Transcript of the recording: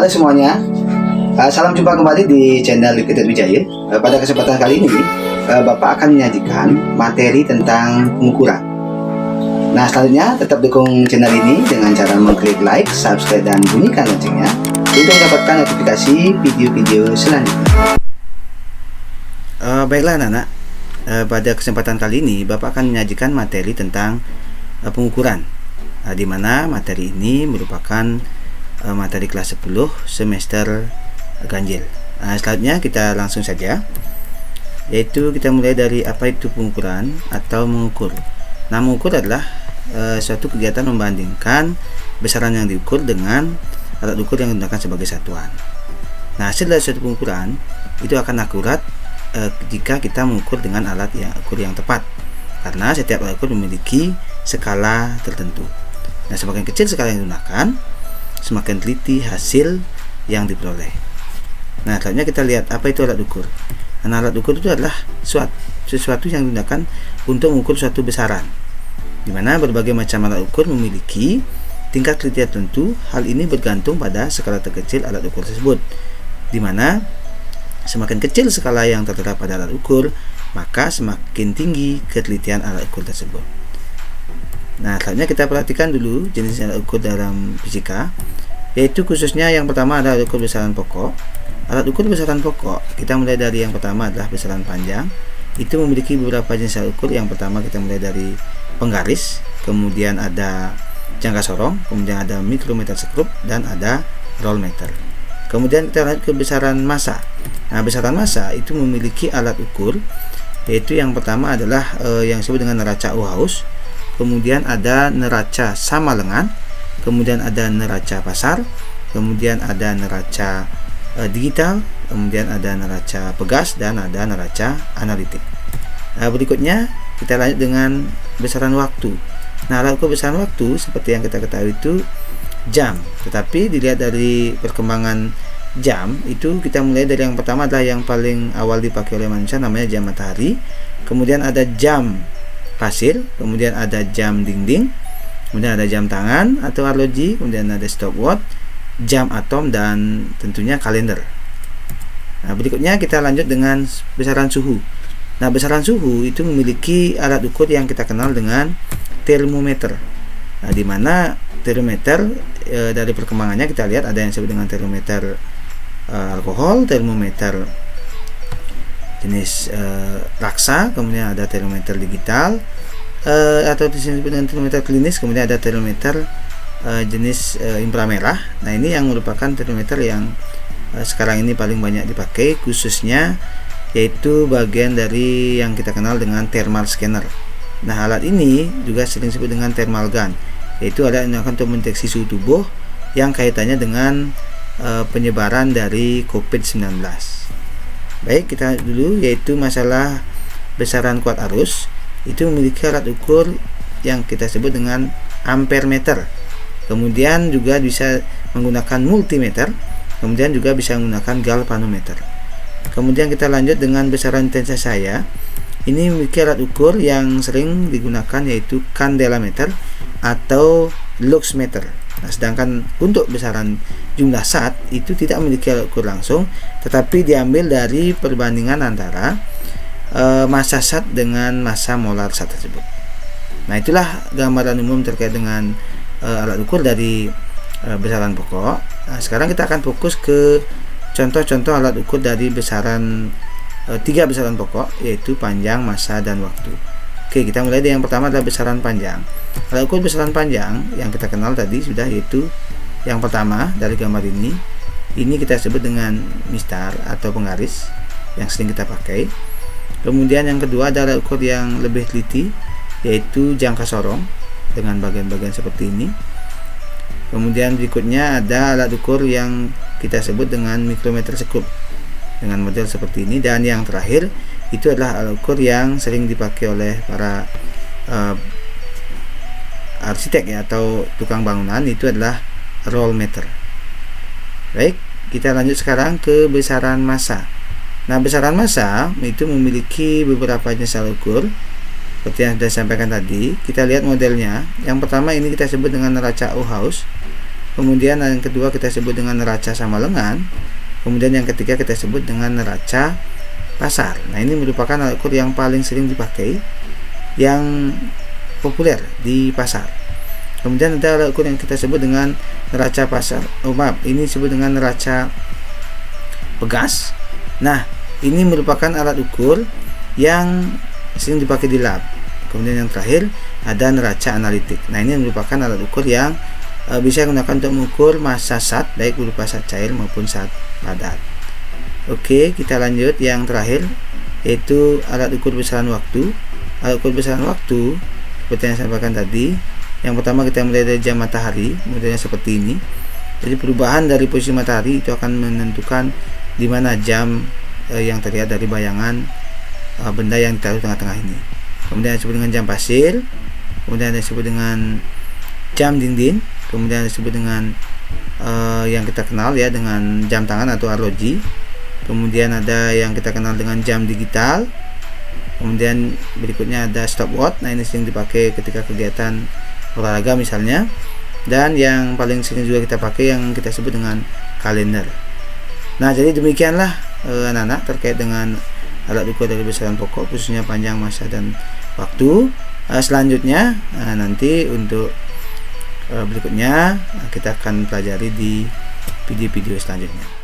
Halo semuanya, salam jumpa kembali di channel Liquidat Wijaya. Pada kesempatan kali ini, Bapak akan menyajikan materi tentang pengukuran. Nah, selanjutnya tetap dukung channel ini dengan cara mengklik like, subscribe, dan bunyikan loncengnya untuk mendapatkan notifikasi video-video selanjutnya. Baiklah anak-anak, pada kesempatan kali ini Bapak akan menyajikan materi tentang pengukuran, di mana materi ini merupakan materi kelas 10 semester ganjil. Selanjutnya kita langsung saja, yaitu kita mulai dari apa itu pengukuran atau mengukur. Nah, mengukur adalah suatu kegiatan membandingkan besaran yang diukur dengan alat ukur yang digunakan sebagai satuan. Nah, hasil dari suatu pengukuran itu akan akurat jika kita mengukur dengan alat yang ukur yang tepat, karena setiap alat ukur memiliki skala tertentu. Nah, semakin kecil skala yang digunakan, semakin teliti hasil yang diperoleh. Nah, selanjutnya kita lihat apa itu alat ukur. Nah, alat ukur itu adalah sesuatu yang digunakan untuk mengukur suatu besaran, di mana berbagai macam alat ukur memiliki tingkat teliti tertentu. Hal ini bergantung pada skala terkecil alat ukur tersebut, di mana semakin kecil skala yang tertera pada alat ukur, maka semakin tinggi ketelitian alat ukur tersebut. Nah, selanjutnya kita perhatikan dulu jenis alat ukur dalam fisika, yaitu khususnya yang pertama adalah alat ukur besaran pokok. Alat ukur besaran pokok, kita mulai dari yang pertama adalah besaran panjang. Itu memiliki beberapa jenis alat ukur. Yang pertama kita mulai dari penggaris, kemudian ada jangka sorong, kemudian ada mikrometer sekrup, dan ada roll meter. Kemudian kita lanjut ke besaran massa. Nah, besaran massa itu memiliki alat ukur, yaitu yang pertama adalah yang disebut dengan neraca Ohaus. Kemudian ada neraca sama lengan, kemudian ada neraca pasar, kemudian ada neraca digital, kemudian ada neraca pegas, dan ada neraca analitik. Nah, berikutnya kita lanjut dengan besaran waktu. Nah, alat ukur besaran waktu seperti yang kita ketahui itu jam, tetapi dilihat dari perkembangan jam itu, kita mulai dari yang pertama adalah yang paling awal dipakai oleh manusia, namanya jam matahari. Kemudian ada jam pasir, kemudian ada jam dinding, kemudian ada jam tangan atau arloji, kemudian ada stopwatch, jam atom, dan tentunya kalender. Nah, berikutnya kita lanjut dengan besaran suhu. Nah, besaran suhu itu memiliki alat ukur yang kita kenal dengan termometer. Nah, di mana termometer dari perkembangannya kita lihat ada yang disebut dengan termometer alkohol, termometer jenis raksa, kemudian ada termometer digital atau disebut dengan termometer klinis, kemudian ada termometer jenis inframerah. Nah, ini yang merupakan termometer yang sekarang ini paling banyak dipakai, khususnya yaitu bagian dari yang kita kenal dengan thermal scanner. Nah, alat ini juga sering disebut dengan thermal gun, yaitu alat yang akan untuk mendeteksi suhu tubuh yang kaitannya dengan penyebaran dari COVID-19. Baik, kita dulu yaitu masalah besaran kuat arus. Itu memiliki alat ukur yang kita sebut dengan ampere meter. Kemudian juga bisa menggunakan multimeter, kemudian juga bisa menggunakan galvanometer. Kemudian kita lanjut dengan besaran intensitas cahaya. Ini memiliki alat ukur yang sering digunakan, yaitu kandelameter atau luxmeter. Nah, sedangkan untuk besaran jumlah zat itu tidak memiliki alat ukur langsung, tetapi diambil dari perbandingan antara massa zat dengan massa molar zat tersebut. Nah, itulah gambaran umum terkait dengan alat ukur dari besaran pokok. Nah, sekarang kita akan fokus ke contoh-contoh alat ukur dari besaran tiga besaran pokok, yaitu panjang, massa, dan waktu. Oke, kita mulai dari yang pertama adalah besaran panjang. Alat ukur besaran panjang yang kita kenal tadi sudah, yaitu yang pertama dari gambar ini kita sebut dengan mistar atau penggaris yang sering kita pakai. Kemudian yang kedua adalah alat ukur yang lebih teliti, yaitu jangka sorong dengan bagian-bagian seperti ini. Kemudian berikutnya ada alat ukur yang kita sebut dengan mikrometer sekrup dengan model seperti ini. Dan yang terakhir itu adalah alat ukur yang sering dipakai oleh para arsitek atau tukang bangunan, itu adalah roll meter. Baik, kita lanjut sekarang ke besaran massa. Nah, besaran massa itu memiliki beberapa jenis alat ukur seperti yang sudah disampaikan tadi. Kita lihat modelnya. Yang pertama ini kita sebut dengan neraca Ohaus. kemudian yang kedua kita sebut dengan neraca sama lengan, kemudian yang ketiga kita sebut dengan neraca pasar. Nah, ini merupakan alat ukur yang paling sering dipakai, yang populer di pasar. Kemudian ada alat ukur yang kita sebut dengan neraca pasar. Ini disebut dengan neraca pegas. Nah, ini merupakan alat ukur yang sering dipakai di lab. Kemudian yang terakhir ada neraca analitik. Nah, ini merupakan alat ukur yang bisa digunakan untuk mengukur massa zat, baik berupa zat cair maupun zat padat. Oke, kita lanjut yang terakhir, yaitu alat ukur besaran waktu. Alat ukur besaran waktu seperti yang saya sampaikan tadi. Yang pertama kita mulai dari jam matahari, modelnya seperti ini. Jadi perubahan dari posisi matahari itu akan menentukan di mana jam yang terlihat dari bayangan benda yang ditaruh tengah-tengah ini. Kemudian disebut dengan jam pasir, kemudian disebut dengan jam dinding, kemudian disebut dengan yang kita kenal ya dengan jam tangan atau arloji. Kemudian ada yang kita kenal dengan jam digital. Kemudian berikutnya ada stopwatch. Nah, ini sering dipakai ketika kegiatan olahraga misalnya. Dan yang paling sering juga kita pakai yang kita sebut dengan kalender. Nah, jadi demikianlah anak-anak terkait dengan alat ukur dari besaran pokok, khususnya panjang, massa, dan waktu. Selanjutnya nanti untuk berikutnya kita akan pelajari di video-video selanjutnya.